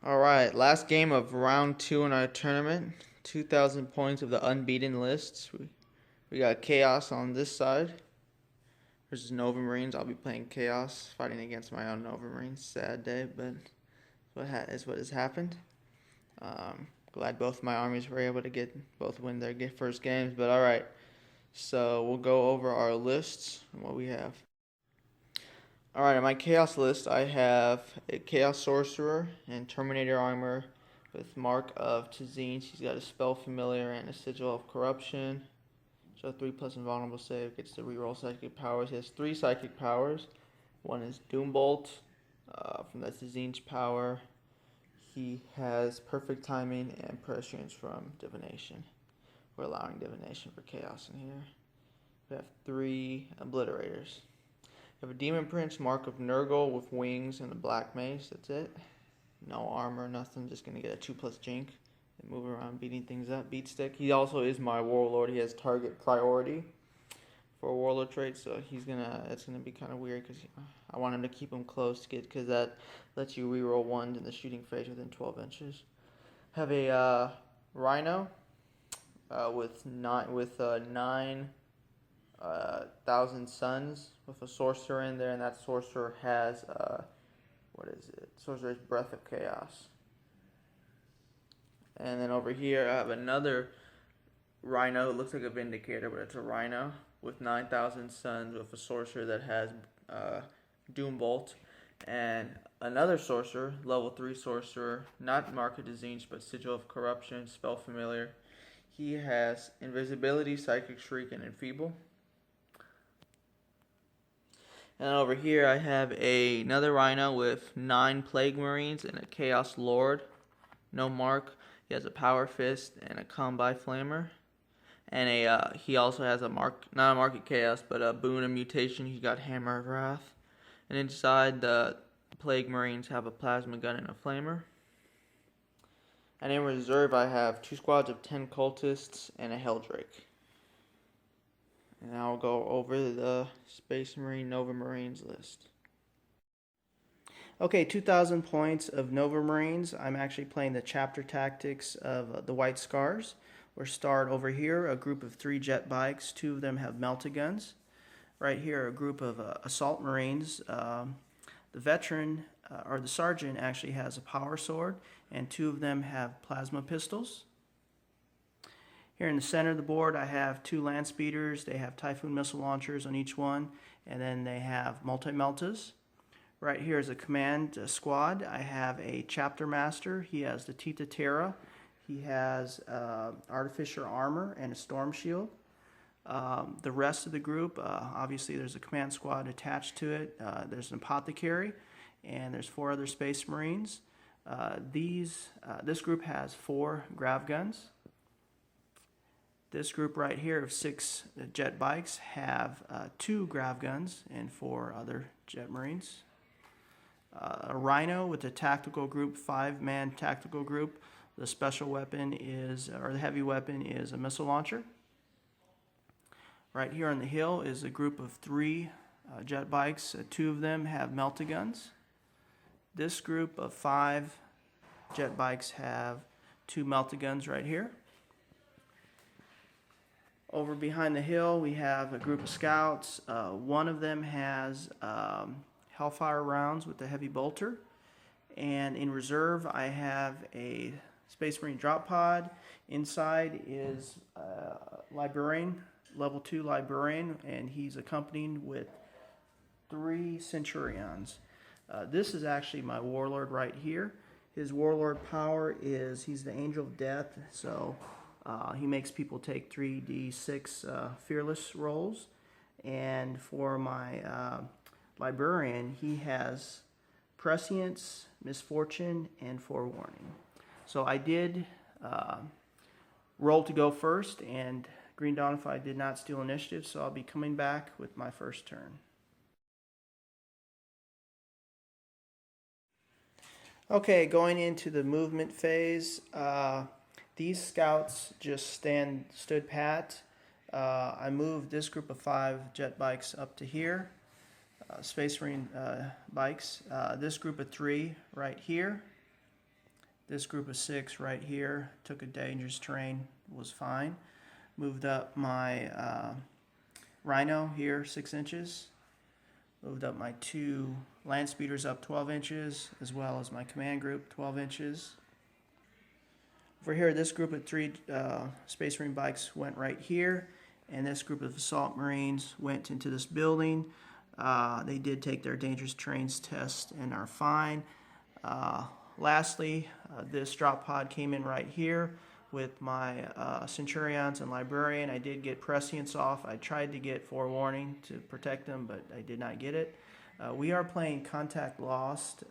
Alright, last game of round 2 in our tournament. 2,000 points of the unbeaten lists. We got Chaos on this side versus Nova Marines. I'll be playing Chaos, fighting against my own Nova Marines. Sad day, but what has happened. Glad both my armies were able to both win their first games. But alright, so we'll go over our lists and what we have. Alright, on my Chaos list, I have a Chaos Sorcerer and Terminator Armor with Mark of Tazine. She's got a Spell Familiar and a Sigil of Corruption. So 3+ Invulnerable save, gets to reroll Psychic Powers. He has 3 Psychic Powers. One is Doombolt from that Tazine's power. He has Perfect Timing and Prescience from Divination. We're allowing Divination for Chaos in here. We have 3 Obliterators. We have a Demon Prince, Mark of Nurgle with wings and a Black Mace. That's it. No armor, nothing. Just gonna get a 2+ Jink and move around, beating things up. Beat Stick. He also is my Warlord. He has target priority for a Warlord trait, so it's gonna be kind of weird because I want him to keep him close because that lets you reroll 1 in the shooting phase within 12 inches. Have a Rhino with 9,000 suns with a sorcerer in there, and that sorcerer has Sorcerer's Breath of Chaos. And then over here I have another Rhino. It looks like a Vindicator, but it's a Rhino with 9,000 suns with a sorcerer that has Doombolt, and another sorcerer, level 3 sorcerer, not Mark of Disease, but Sigil of Corruption, Spell Familiar. He has Invisibility, Psychic Shriek, and Enfeeble. And over here I have another Rhino with 9 Plague Marines and a Chaos Lord. No Mark. He has a Power Fist and a Combi Flamer. And he also has not a Mark of Chaos, but a Boon of Mutation. He's got Hammer of Wrath. And inside the Plague Marines have a Plasma Gun and a Flamer. And in reserve I have 2 squads of 10 Cultists and a Helldrake. And I'll go over the Space Marine Nova Marines list. Okay, 2,000 points of Nova Marines. I'm actually playing the chapter tactics of the White Scars. We're start over here, a group of 3 jet bikes. 2 of them have melta guns. Right here, a group of assault marines. The veteran, or the sergeant, actually has a power sword, and 2 of them have plasma pistols. Here in the center of the board, I have 2 land speeders. They have Typhoon missile launchers on each one, and then they have multi-meltas. Right here is a command squad. I have a chapter master. He has the Tita Terra. He has artificial armor and a storm shield. The rest of the group, obviously there's a command squad attached to it. There's an apothecary, and there's 4 other space marines. This group has 4 grav guns. This group right here of 6 jet bikes have 2 grav guns and 4 other jet marines. A Rhino with a tactical group, 5-man tactical group. The special weapon the heavy weapon is a missile launcher. Right here on the hill is a group of 3 jet bikes. 2 of them have melta guns. This group of 5 jet bikes have 2 melta guns right here. Over behind the hill, we have a group of scouts. One of them has Hellfire rounds with the heavy bolter. And in reserve, I have a Space Marine drop pod. Inside is a Librarian, level 2 Librarian, and he's accompanied with 3 Centurions. This is actually my Warlord right here. His Warlord power is, he's the Angel of Death, so he makes people take 3d6 fearless rolls. And for my Librarian, he has Prescience, Misfortune, and Forewarning. So I did roll to go first, and Greendawnify did not steal initiative, so I'll be coming back with my first turn. Okay, going into the movement phase. These scouts just stood pat. I moved this group of 5 jet bikes up to here. Space Marine bikes. This group of 3 right here. This group of 6 right here took a dangerous terrain, was fine. Moved up my Rhino here 6 inches. Moved up my 2 land speeders up 12 inches, as well as my command group 12 inches. Over here, this group of 3 Space Marine bikes went right here, and this group of Assault Marines went into this building. They did take their dangerous terrains test and are fine. Lastly, this drop pod came in right here with my Centurions and Librarian. I did get prescience off. I tried to get forewarning to protect them, but I did not get it. We are playing Contact Lost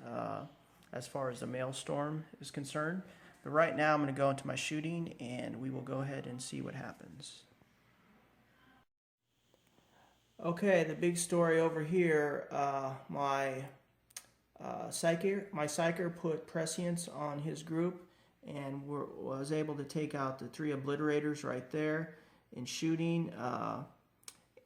as far as the Maelstrom is concerned. But right now I'm going to go into my shooting, and we will go ahead and see what happens. Okay, the big story over here, my Psyker put prescience on his group and was able to take out the 3 obliterators right there in shooting.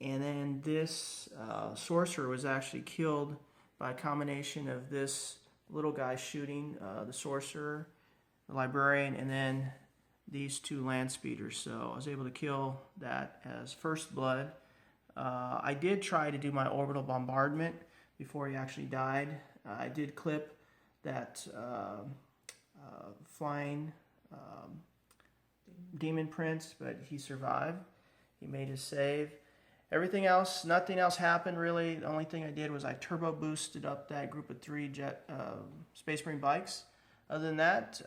And then this sorcerer was actually killed by a combination of this little guy shooting the sorcerer, the librarian, and then these 2 land speeders. So I was able to kill that as first blood. I did try to do my orbital bombardment before he actually died. I did clip that flying demon prince, but he survived. He made his save. Everything else, nothing else happened really. The only thing I did was I turbo boosted up that group of 3 Space Marine bikes. Other than that,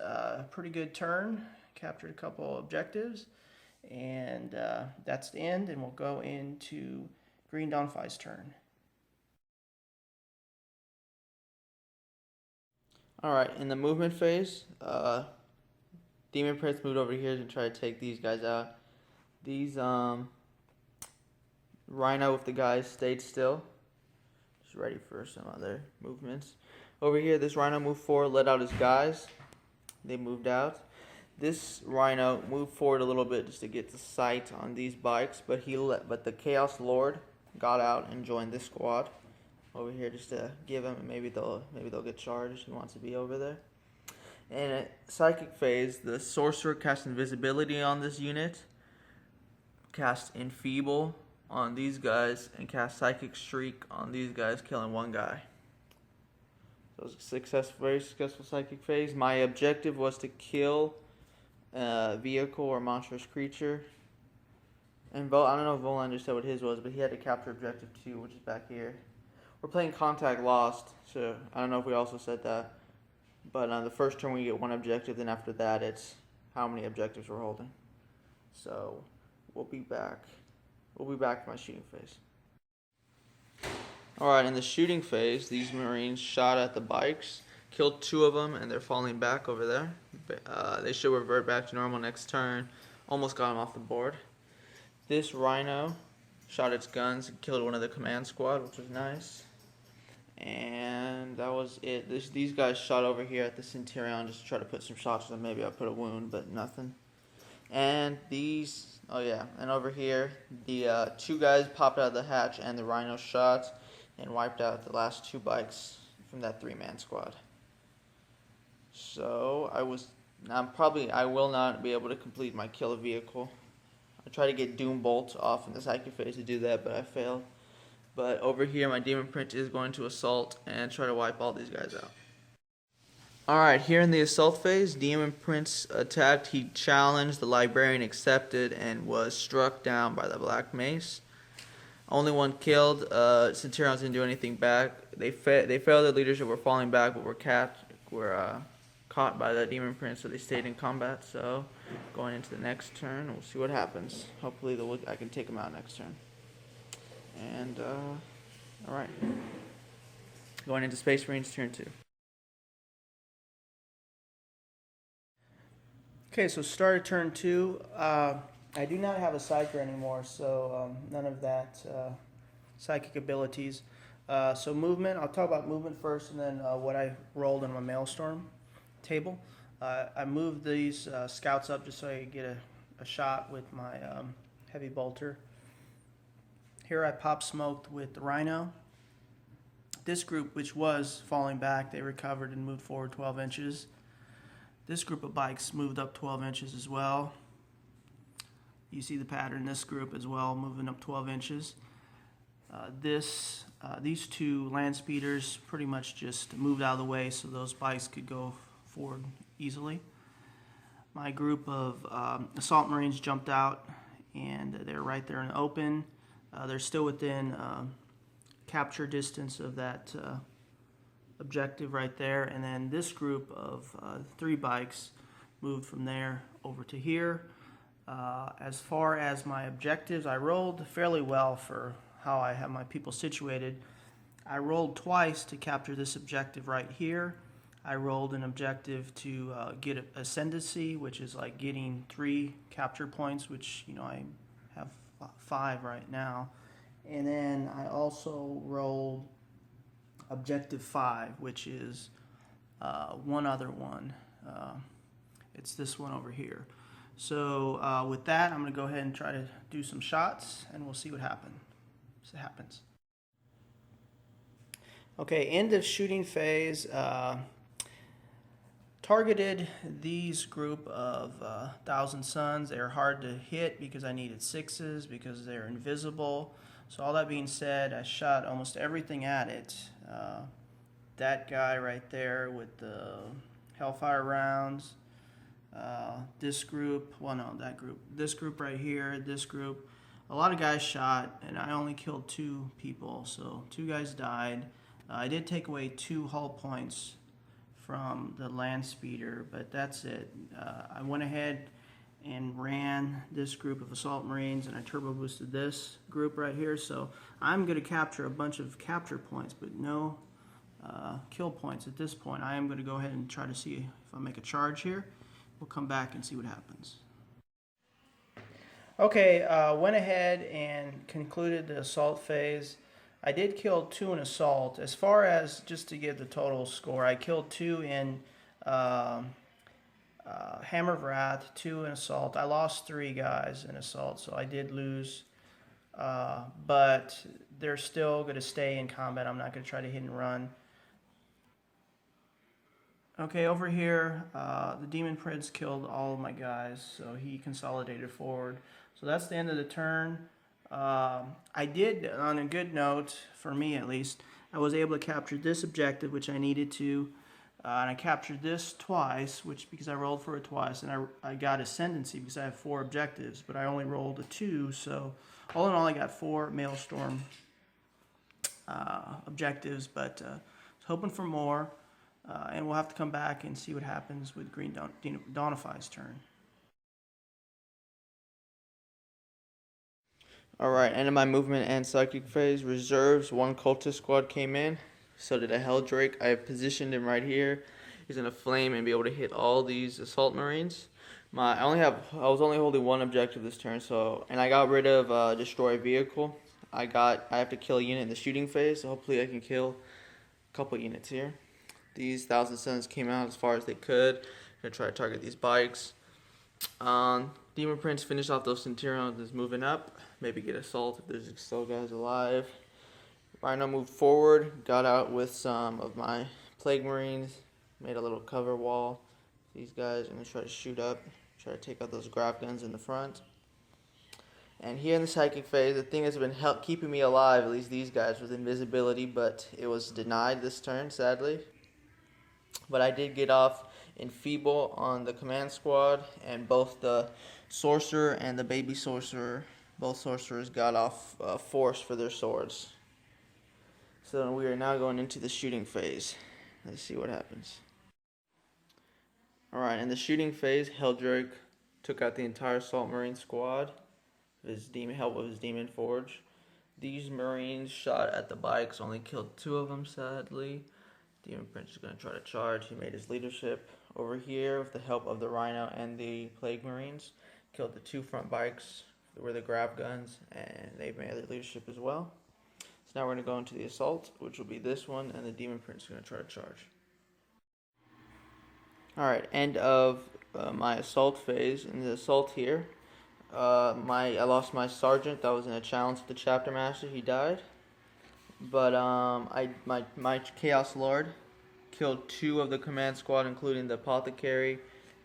pretty good turn. Captured a couple objectives. And that's the end, and we'll go into Greendawnify's turn. Alright, in the movement phase, Demon Prince moved over here to try to take these guys out. These Rhino with the guys stayed still, just ready for some other movements. Over here, this Rhino moved forward, let out his guys. They moved out. This Rhino moved forward a little bit just to get the sight on these bikes, but the Chaos Lord got out and joined this squad over here just to give him, and maybe they'll get charged. He wants to be over there. In a psychic phase, the sorcerer cast invisibility on this unit, cast enfeeble on these guys, and cast psychic shriek on these guys, killing 1 guy. So it was a very successful psychic phase. My objective was to kill a vehicle or monstrous creature. And I don't know if Volander said what his was, but he had to capture objective 2, which is back here. We're playing Contact Lost, so I don't know if we also said that. But the first turn we get 1 objective, then after that it's how many objectives we're holding. So we'll be back. We'll be back for my shooting phase. Alright, in the shooting phase, these Marines shot at the bikes, killed 2 of them, and they're falling back over there. They should revert back to normal next turn. Almost got them off the board. This Rhino shot its guns and killed 1 of the command squad, which was nice. And that was it. These guys shot over here at the Centurion just to try to put some shots on. Maybe I put a wound, but nothing. And these, oh yeah, and over here, the 2 guys popped out of the hatch and the Rhino shot and wiped out the last 2 bikes from that 3-man squad. So I will not be able to complete my kill a vehicle. I tried to get Doom Bolt off in the psychic phase to do that, but I failed. But over here, my Demon Prince is going to assault and try to wipe all these guys out. Alright, here in the assault phase, Demon Prince attacked. He challenged, the Librarian accepted, and was struck down by the Black Mace. Only 1 killed. Centurions didn't do anything back. They failed their leadership, were falling back, but were caught by the Demon Prince, so they stayed in combat. So going into the next turn, we'll see what happens. Hopefully I can take them out next turn. And alright, going into Space Marines turn 2. Okay, so start of turn 2. I do not have a Psyker anymore, so none of that psychic abilities. So movement, I'll talk about movement first, and then what I rolled in my Maelstrom table. I moved these scouts up just so I could get a shot with my heavy bolter. Here I pop smoked with the Rhino. This group, which was falling back, they recovered and moved forward 12 inches. This group of bikes moved up 12 inches as well. You see the pattern, this group as well, moving up 12 inches. These two land speeders pretty much just moved out of the way so those bikes could go forward easily. My group of assault marines jumped out, and they're right there in the open. They're still within capture distance of that objective right there. And then this group of 3 bikes moved from there over to here. As far as my objectives, I rolled fairly well for how I have my people situated. I rolled twice to capture this objective right here. I rolled an objective to get ascendancy, which is like getting 3 capture points, which, you know, I have 5 right now. And then I also rolled objective 5, which is one other one. It's this one over here. So with that, I'm going to go ahead and try to do some shots, and we'll see what happens. Okay, end of shooting phase. Targeted these group of Thousand Suns. They're hard to hit because I needed 6s because they're invisible. So all that being said, I shot almost everything at it. That guy right there with the Hellfire rounds. This group, well no, that group. This group right here, this group. A lot of guys shot, and I only killed 2 people, so 2 guys died. I did take away 2 hull points from the land speeder, but that's it. I went ahead and ran this group of assault marines, and I turbo boosted this group right here. So I'm going to capture a bunch of capture points, but no kill points at this point. I am going to go ahead and try to see if I make a charge here. We'll come back and see what happens. Okay, went ahead and concluded the assault phase. I did kill 2 in assault. As far as just to give the total score, I killed 2 in Hammer of Wrath, 2 in assault. I lost 3 guys in assault, so I did lose. But they're still going to stay in combat. I'm not going to try to hit and run. Okay, over here, the Demon Prince killed all of my guys, so he consolidated forward. So that's the end of the turn. I did, on a good note, for me at least, I was able to capture this objective, which I needed to, and I captured this twice, which because I rolled for it twice, and I got ascendancy because I have 4 objectives, but I only rolled a 2, so all in all I got 4 Maelstrom objectives, but I was hoping for more, and we'll have to come back and see what happens with Greendawnify's turn. Alright, end of my movement and psychic phase. Reserves, 1 cultist squad came in. So did a Helldrake. I have positioned him right here. He's gonna flame and be able to hit all these assault marines. I was only holding 1 objective this turn, and I got rid of destroy vehicle. I have to kill a unit in the shooting phase, so hopefully I can kill a couple units here. These Thousand Suns came out as far as they could. Gonna try to target these bikes. Demon Prince finished off those Centurions, is moving up. Maybe get assault if there's still guys alive. Rhino moved forward, got out with some of my Plague Marines, made a little cover wall. These guys are going to try to shoot up, try to take out those grav guns in the front. And here in the psychic phase, the thing that's been keeping me alive, at least these guys, was invisibility, but it was denied this turn, sadly. But I did get off Enfeeble on the command squad, and both the Sorcerer and the Baby Sorcerer, both Sorcerers got off force for their swords. So we are now going into the shooting phase. Let's see what happens. Alright, in the shooting phase, Helldrake took out the entire Assault Marine squad with his help of his Demon Forge. These Marines shot at the bikes, only killed 2 of them, sadly. Demon Prince is going to try to charge. He made his leadership. Over here, with the help of the Rhino and the Plague Marines, killed the 2 front bikes that were the grab guns, and they made their leadership as well. So now we're going to go into the assault, which will be this one, and the Demon Prince is going to try to charge. Alright, end of my assault phase. In the assault here, I lost my sergeant that was in a challenge with the chapter master. He died. But my Chaos Lord killed 2 of the command squad, including the apothecary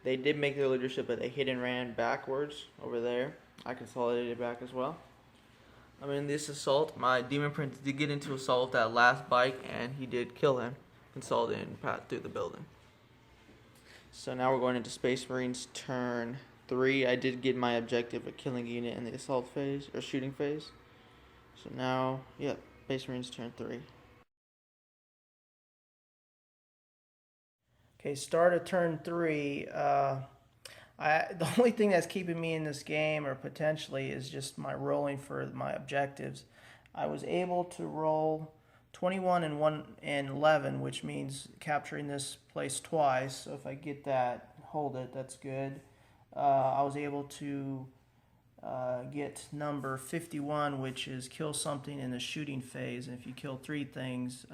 They did make their leadership, but they hit and ran backwards over there. I consolidated back as well. I mean, this assault, my Demon Prince did get into assault that last bike, and he did kill him, consolidating path through the building. So now we're going into Space Marines turn 3. I did get my objective of killing a unit in the assault phase, or shooting phase. So now, yeah, Space Marines turn 3. Okay, start of turn 3. The only thing that's keeping me in this game, or potentially, is just my rolling for my objectives. I was able to roll 21 and 1 and 11, which means capturing this place twice. So if I get that, hold it, that's good. I was able to get number 51, which is kill something in the shooting phase. And if you kill 3 things,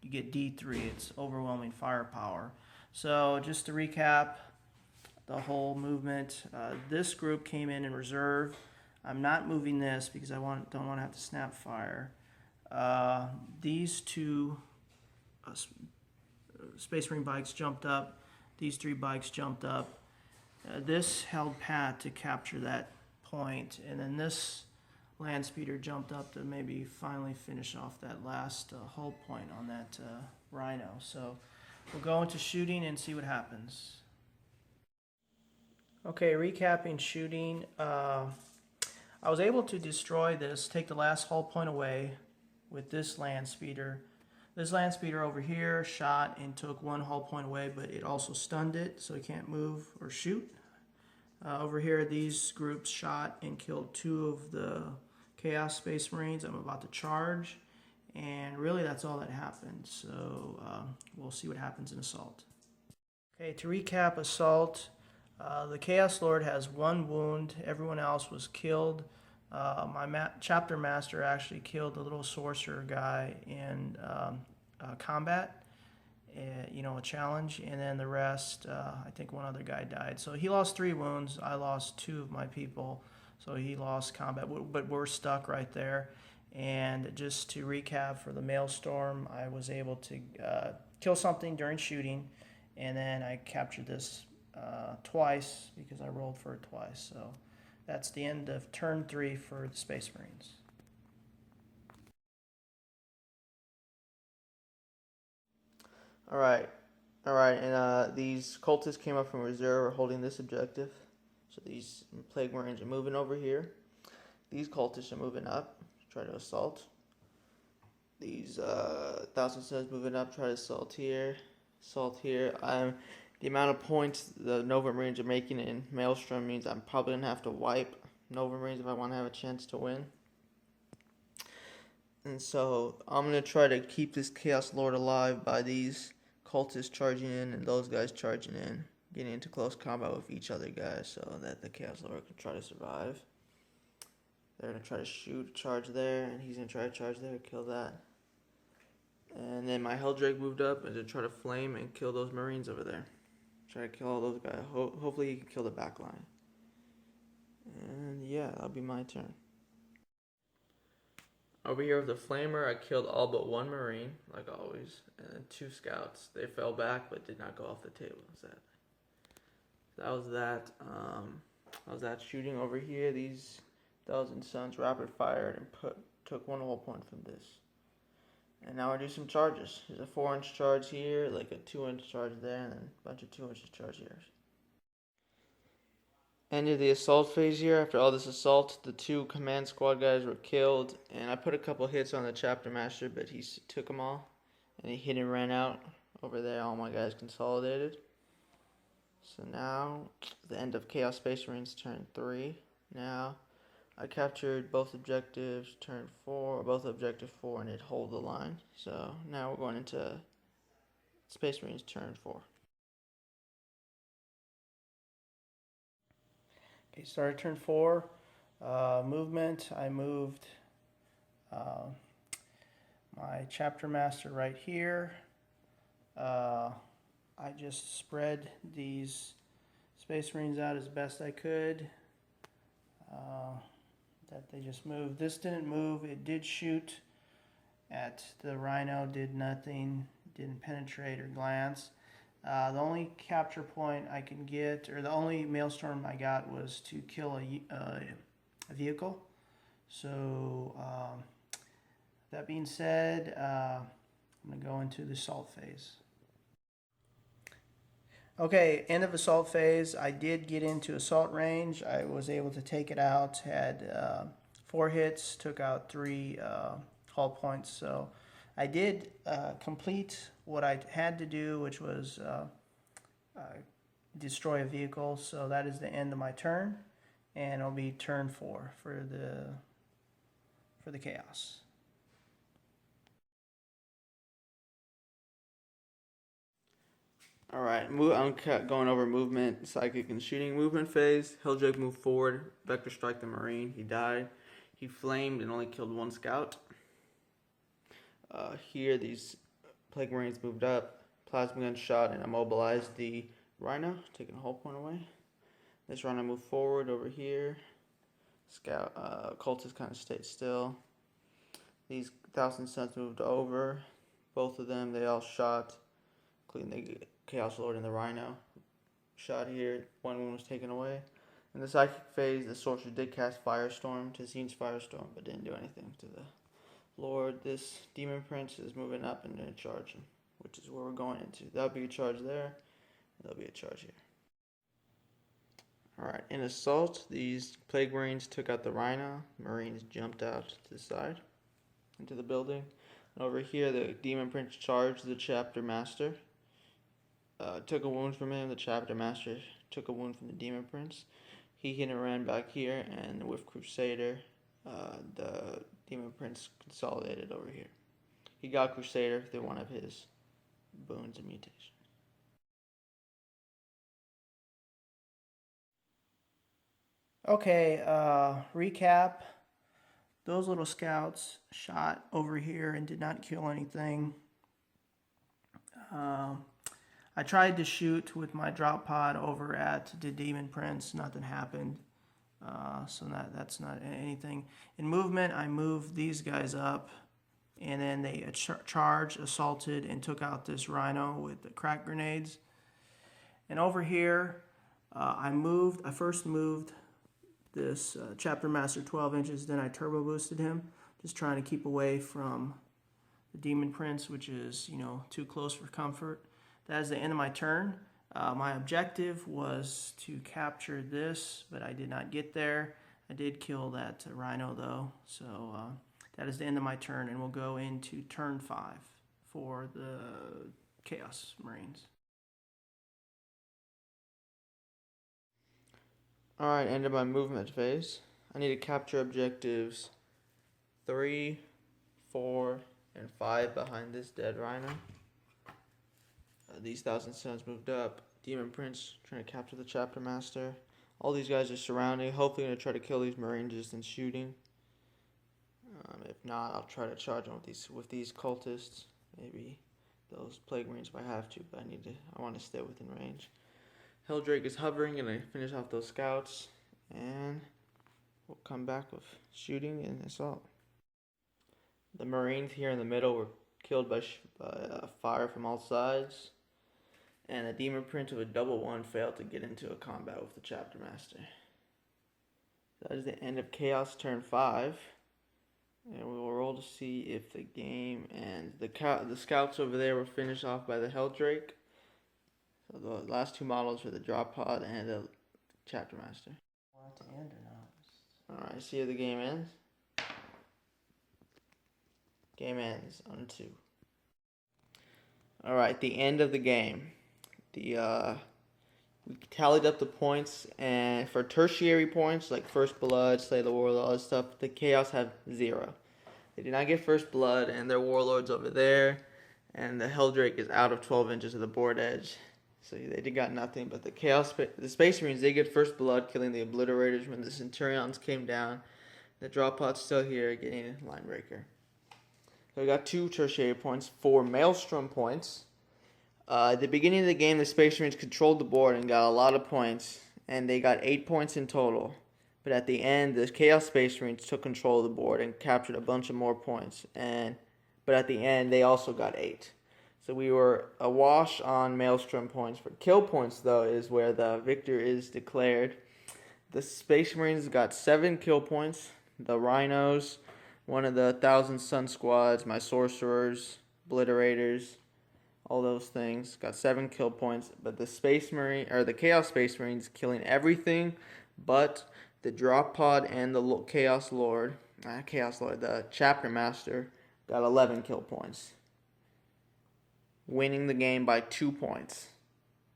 you get D3. It's overwhelming firepower. So just to recap the whole movement, this group came in reserve. I'm not moving this because I don't want to have to snap fire. These 2 Space Marine bikes jumped up. These 3 bikes jumped up. This held pat to capture that point, and then this land speeder jumped up to maybe finally finish off that last hull point on that Rhino. So we'll go into shooting and see what happens. Okay, recapping shooting. I was able to destroy this, take the last hull point away with this land speeder. This land speeder over here shot and took 1 hull point away, but it also stunned it, so it can't move or shoot. Over here, these groups shot and killed 2 of the Chaos Space Marines. I'm about to charge, and really that's all that happened. So we'll see what happens in Assault. Okay, to recap Assault, the Chaos Lord has 1 wound. Everyone else was killed. My Chapter Master actually killed the little sorcerer guy in combat, a challenge, and then the rest, I think 1 other guy died. So he lost 3 wounds. I lost 2 of my people, so he lost combat, but we're stuck right there. And just to recap for the Maelstrom, I was able to kill something during shooting, and then I captured this twice because I rolled for it twice. So that's the end of turn 3 for the Space Marines. All right, and these cultists came up from reserve, are holding this objective. So these Plague Marines are moving over here. These cultists are moving up, try to assault. These Thousand Suns moving up, try to assault here. The amount of points the Nova Marines are making in Maelstrom means I'm probably going to have to wipe Nova Marines if I want to have a chance to win. And so I'm going to try to keep this Chaos Lord alive by these cultists charging in and those guys charging in, getting into close combat with each other guys so that the Chaos Lord can try to survive. They're going to try to shoot, charge there, and he's going to try to charge there, kill that. And then my Helldrake moved up and to try to flame and kill those Marines over there. Try to kill all those guys. Hopefully he can kill the back line. And yeah, that'll be my turn. Over here with the Flamer, I killed all but 1 Marine, like always, and then 2 Scouts. They fell back but did not go off the table. That was that shooting over here. These Thousand Suns rapid fired and took 1 hull point from this. And now I do some charges. There's a 4-inch charge here, like a 2-inch charge there, and then a bunch of 2-inch charge here. Ended the assault phase here. After all this assault, the 2 command squad guys were killed, and I put a couple hits on the Chapter Master, but he took them all, and he hit and ran out over there. All my guys consolidated. So now, the end of Chaos Space Marines turn 3. Now, I captured both objectives turn 4, both objective 4, and it hold the line. So now we're going into Space Marines turn 4. Okay, started turn 4. Movement, I moved my Chapter Master right here. I just spread these Space Marines out as best I could. That they just moved. This didn't move. It did shoot at the Rhino, did nothing, didn't penetrate or glance. The only capture point I can get, or the only Maelstrom I got, was to kill a vehicle. So that being said, I'm going to go into the assault phase. Okay, end of assault phase. I did get into assault range. I was able to take it out. Had 4 hits, took out 3 hull points. So I did complete what I had to do, which was destroy a vehicle. So that is the end of my turn, and it'll be turn 4 for the chaos. Alright, I'm going over movement, psychic, and shooting. Movement phase, Helldrake moved forward, vector strike the Marine, he died. He flamed and only killed 1 scout. Here, these Plague Marines moved up, plasma gun shot and immobilized the Rhino, taking a hull point away. This Rhino moved forward over here. Scout, cultists kind of stayed still. These Thousand Suns moved over. Both of them, they all shot, including the Chaos Lord and the Rhino. Shot here, 1 wound was taken away. In the psychic phase, the sorcerer did cast Firestorm, Tazine's Firestorm, but didn't do anything to the Lord. This Demon Prince is moving up and going to charge him, which is where we're going into. That'll be a charge there, and there'll be a charge here. Alright, in assault, these Plague Marines took out the Rhino. Marines jumped out to the side into the building. And over here, the Demon Prince charged the Chapter Master. Took a wound from him. The Chapter Master took a wound from the Demon Prince. He hit and ran back here, and with Crusader, the Demon Prince consolidated over here. He got Crusader through one of his boons and mutations. Okay, recap. Those little scouts shot over here and did not kill anything. I tried to shoot with my drop pod over at the Demon Prince. Nothing happened. So that's not anything. In movement, I moved these guys up, and then they charged, assaulted, and took out this Rhino with the crack grenades. And over here, I first moved this Chapter Master 12 inches, then I turbo boosted him, just trying to keep away from the Demon Prince, which is, too close for comfort. That is the end of my turn. My objective was to capture this, but I did not get there. I did kill that Rhino though, so that is the end of my turn, and we'll go into turn 5 for the Chaos Marines. Alright, end of my movement phase. I need to capture objectives 3, 4, and 5 behind this dead Rhino. These Thousand Suns moved up. Demon Prince trying to capture the Chapter Master. All these guys are surrounding. Hopefully going to try to kill these Marines just in shooting. If not, I'll try to charge them with these cultists. Maybe those Plague Marines if I have to, but I want to stay within range. Helldrake is hovering, and I finish off those scouts, and we'll come back with shooting and assault. The Marines here in the middle were killed by fire from all sides, and the Demon Prince with a double 1 failed to get into a combat with the Chapter Master. That is the end of Chaos turn 5, and we will roll to see if the game ends. The scouts over there were finished off by the Helldrake. So the last 2 models were the drop pod and the Chapter Master. Want to end or not? Alright, see how the game ends. Game ends on 2. Alright, the end of the game. We tallied up the points, and for tertiary points like First Blood, Slay the Warlord, all this stuff, the Chaos have 0. They did not get First Blood, and their Warlord's over there, and the Helldrake is out of 12 inches of the board edge. So they got nothing, but the Space Marines, they get First Blood, killing the Obliterators when the Centurions came down. The drop pod's still here, getting a line breaker. So we got 2 tertiary points, 4 Maelstrom points. At the beginning of the game, the Space Marines controlled the board and got a lot of points, and they got 8 points in total. But at the end, the Chaos Space Marines took control of the board and captured a bunch of more points. But at the end, they also got 8. So we were a wash on Maelstrom points. For kill points, though, is where the victor is declared. The Space Marines got 7 kill points. The Rhinos, one of the 1,000 Sun Squads, my Sorcerers, Obliterators, all those things got 7 kill points. But the Space Marine or the Chaos Space Marines killing everything, but the Drop Pod and the Chaos Lord, the Chapter Master got 11 kill points, winning the game by 2 points,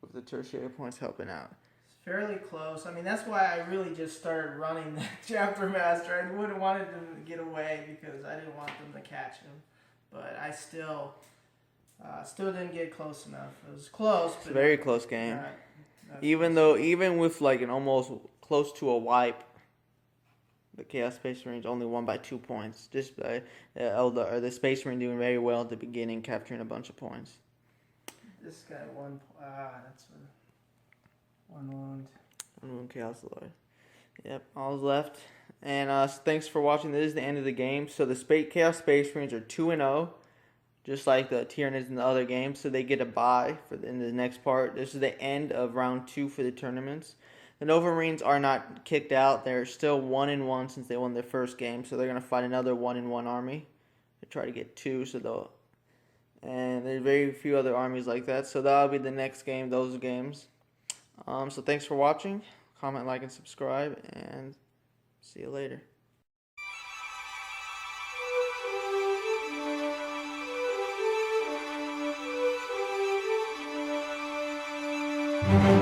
with the tertiary points helping out. Fairly close. I mean, that's why I really just started running the Chapter Master. I would have wanted them to get away because I didn't want them to catch him. But I still didn't get close enough. It was close. It's a very close game. Even with like an almost close to a wipe, the Chaos Space Marines only won by 2 points. Just by the Space Marine doing very well at the beginning, capturing a bunch of points. This guy won. That's one wound. One wound, Chaos Lord. Yep, all's left. And thanks for watching. This is the end of the game. So the Chaos Space Marines are 2-0, just like the Tyranids in the other games. So they get a bye in the next part. This is the end of round 2 for the tournaments. The Nova Marines are not kicked out. They're still 1-1 since they won their first game. So they're gonna fight another 1-1 army to try to get 2. And there's very few other armies like that. So that'll be the next game. Those games. So thanks for watching. Comment, like, and subscribe, and see you later. Thank you.